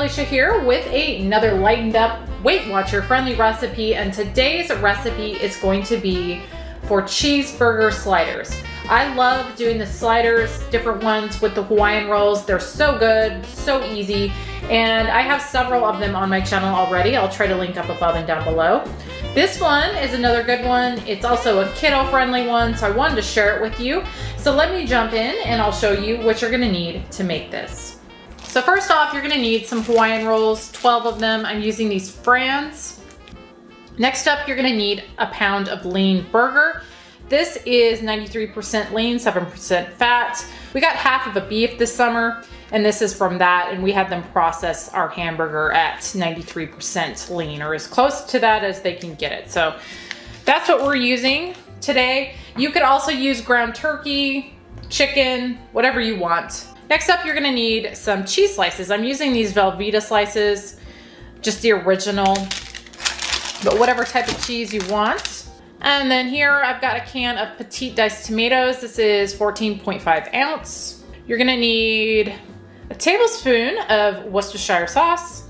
Alicia here with another lightened up Weight Watcher friendly recipe, and today's recipe is going to be for cheeseburger sliders. I love doing the sliders, different ones with the Hawaiian rolls. They're so good, so easy, and I have several of them on my channel already. I'll try to link up above and down below. This one is another good one. It's also a kiddo friendly one, so I wanted to share it with you. So let me jump in and I'll show you what you're gonna need to make this. So first off, you're gonna need some Hawaiian rolls, 12 of them. I'm using these Franz. Next up, you're gonna need a pound of lean burger. This is 93% lean, 7% fat. We got half of a beef this summer, and this is from that, and we had them process our hamburger at 93% lean, or as close to that as they can get it. So that's what we're using today. You could also use ground turkey, chicken, whatever you want. Next up, you're gonna need some cheese slices. I'm using these Velveeta Slices, just the original, but whatever type of cheese you want. And then here I've got a can of petite diced tomatoes. This is 14.5 ounce. You're gonna need a tablespoon of Worcestershire sauce,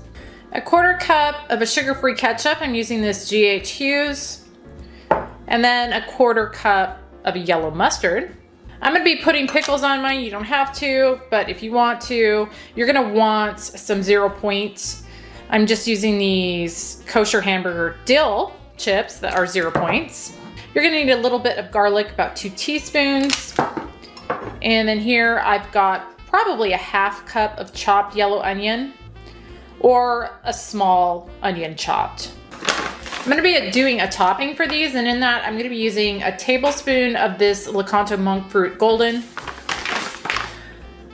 a quarter cup of a sugar-free ketchup. I'm using this GH Hughes. And then a quarter cup of a yellow mustard. I'm gonna be putting pickles on mine. You don't have to, but if you want to, you're gonna want some 0 points. I'm just using these Kosher Hamburger Dill chips that are 0 points. You're gonna need a little bit of garlic, about 2 teaspoons. And then here I've got probably a half cup of chopped yellow onion or a small onion chopped. I'm gonna be doing a topping for these, and in that I'm gonna be using a tablespoon of this Lakanto Monkfruit Golden,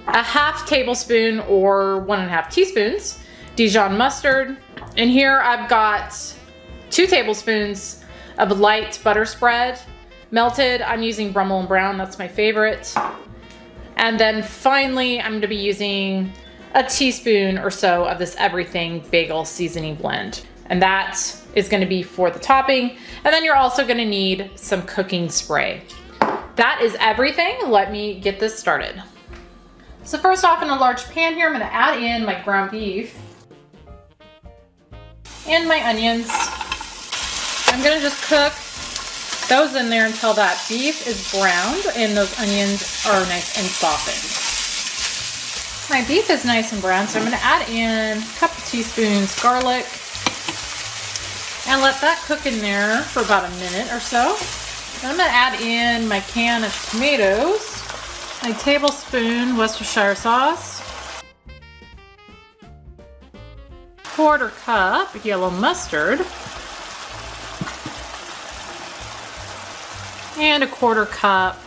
a half tablespoon or 1.5 teaspoons Dijon mustard, and here I've got 2 tablespoons of light butter spread, melted. I'm using Brummel and Brown, that's my favorite. And then finally, I'm gonna be using a teaspoon or so of this everything bagel seasoning blend. And that is gonna be for the topping. And then you're also gonna need some cooking spray. That is everything. Let me get this started. So first off, in a large pan here, I'm gonna add in my ground beef and my onions. I'm gonna just cook those in there until that beef is browned and those onions are nice and softened. My beef is nice and brown, so I'm gonna add in a couple teaspoons garlic and let that cook in there for about a minute or so. Then I'm gonna add in my can of tomatoes, my tablespoon Worcestershire sauce, quarter cup yellow mustard, and a quarter cup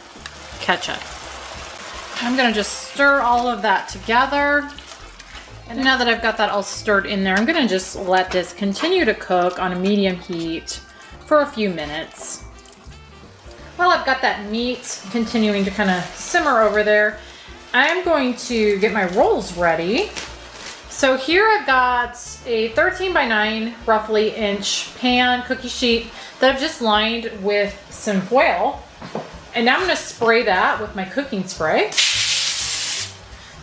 ketchup. I'm gonna just stir all of that together. And now that I've got that all stirred in there, I'm gonna just let this continue to cook on a medium heat for a few minutes. While I've got that meat continuing to kind of simmer over there, I'm going to get my rolls ready. So here I've got a 13 by 9 roughly inch pan cookie sheet that I've just lined with some foil. And now I'm gonna spray that with my cooking spray.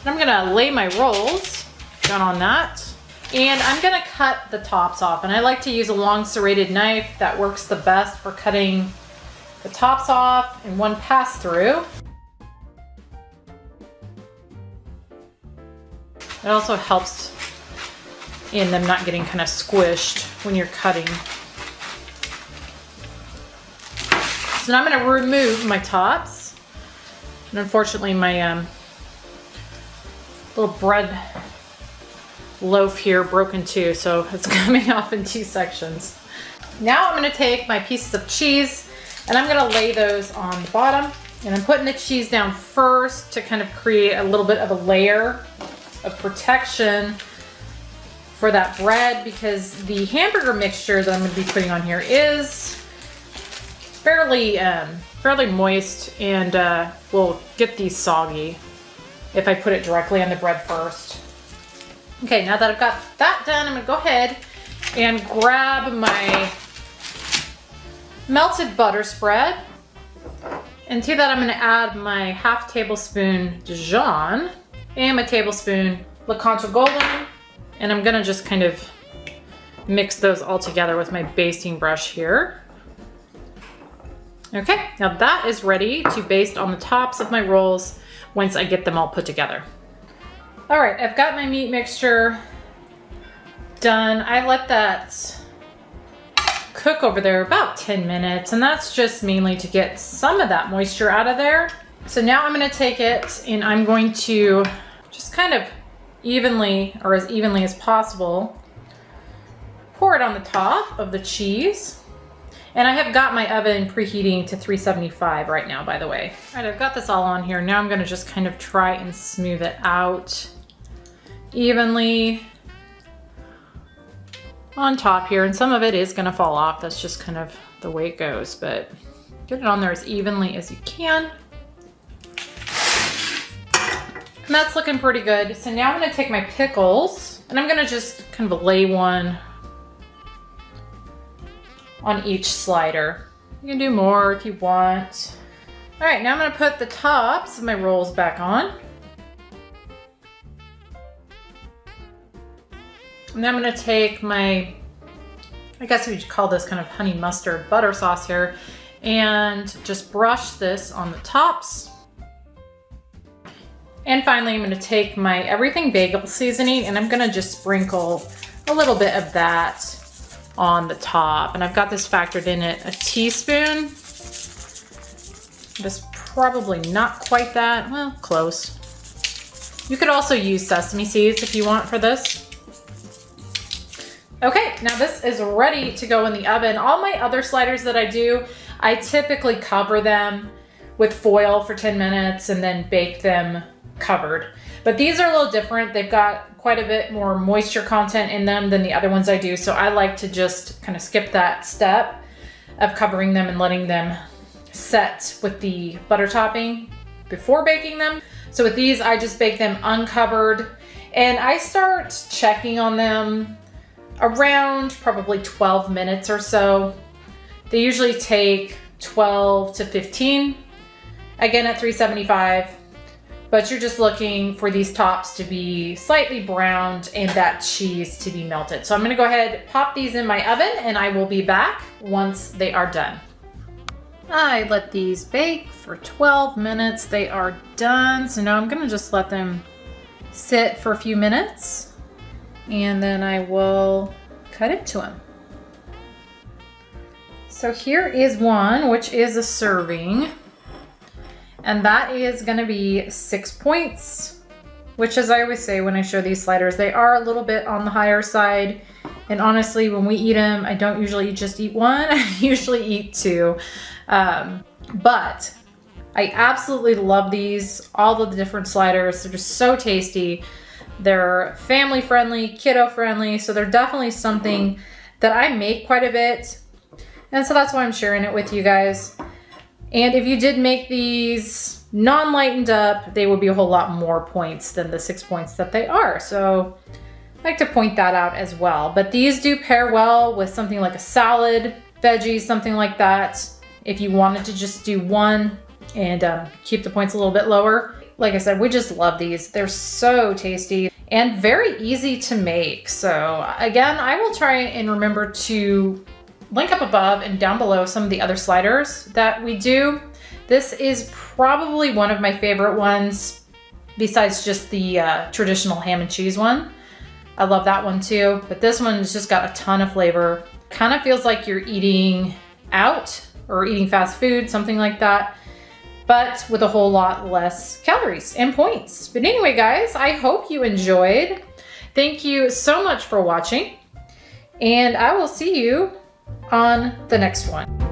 And I'm gonna lay my rolls down on that. And I'm gonna cut the tops off. And I like to use a long serrated knife. That works the best for cutting the tops off in one pass through. It also helps in them not getting kind of squished when you're cutting. So now I'm gonna remove my tops. And unfortunately my little bread loaf here broke in two, so it's coming off in 2 sections. Now I'm gonna take my pieces of cheese and I'm gonna lay those on the bottom. And I'm putting the cheese down first to kind of create a little bit of a layer of protection for that bread, because the hamburger mixture that I'm gonna be putting on here is fairly moist and will get these soggy if I put it directly on the bread first. Okay, now that I've got that done, I'm gonna go ahead and grab my melted butter spread. And to that, I'm gonna add my half tablespoon Dijon and my tablespoon Lakanto Golden And I'm gonna just kind of mix those all together with my basting brush here. Okay, now that is ready to baste on the tops of my rolls once I get them all put together. All right, I've got my meat mixture done. I let that cook over there about 10 minutes, and that's just mainly to get some of that moisture out of there. So now I'm gonna take it and I'm going to just kind of evenly, or as evenly as possible, pour it on the top of the cheese. And I have got my oven preheating to 375 right now, by the way. All right, I've got this all on here. Now I'm gonna just kind of try and smooth it out evenly on top here. And some of it is gonna fall off. That's just kind of the way it goes, but get it on there as evenly as you can. And that's looking pretty good. So now I'm gonna take my pickles and I'm gonna just kind of lay one on each slider. You can do more if you want. All right, now I'm gonna put the tops of my rolls back on. And then I'm gonna take my, I guess we should call this kind of honey mustard butter sauce here, and just brush this on the tops. And finally, I'm gonna take my everything bagel seasoning and I'm gonna just sprinkle a little bit of that on the top. And I've got this factored in at a teaspoon. Just probably not quite that, well, close. You could also use sesame seeds if you want for this. Okay, now this is ready to go in the oven. All my other sliders that I do, I typically cover them with foil for 10 minutes and then bake them covered. But these are a little different. They've got quite a bit more moisture content in them than the other ones I do. So I like to just kind of skip that step of covering them and letting them set with the butter topping before baking them. So with these, I just bake them uncovered and I start checking on them around probably 12 minutes or so. They usually take 12 to 15, again at 375. But you're just looking for these tops to be slightly browned and that cheese to be melted. So I'm gonna go ahead, pop these in my oven, and I will be back once they are done. I let these bake for 12 minutes. They are done. So now I'm gonna just let them sit for a few minutes and then I will cut into them. So here is one, which is a serving. And that is gonna be 6 points, which, as I always say when I show these sliders, they are a little bit on the higher side. And honestly, when we eat them, I don't usually just eat one, I usually eat two. But I absolutely love these, all of the different sliders. They're just so tasty. They're family friendly, kiddo friendly. So they're definitely something that I make quite a bit. And so that's why I'm sharing it with you guys. And if you did make these non-lightened up, they would be a whole lot more points than the 6 points that they are. So I like to point that out as well. But these do pair well with something like a salad, veggies, something like that. If you wanted to just do one and keep the points a little bit lower. Like I said, we just love these. They're so tasty and very easy to make. So again, I will try and remember to link up above and down below some of the other sliders that we do. This is probably one of my favorite ones besides just the traditional ham and cheese one. I love that one too, but this one has just got a ton of flavor. Kind of feels like you're eating out or eating fast food, something like that, but with a whole lot less calories and points. But anyway, guys, I hope you enjoyed. Thank you so much for watching, and I will see you on the next one.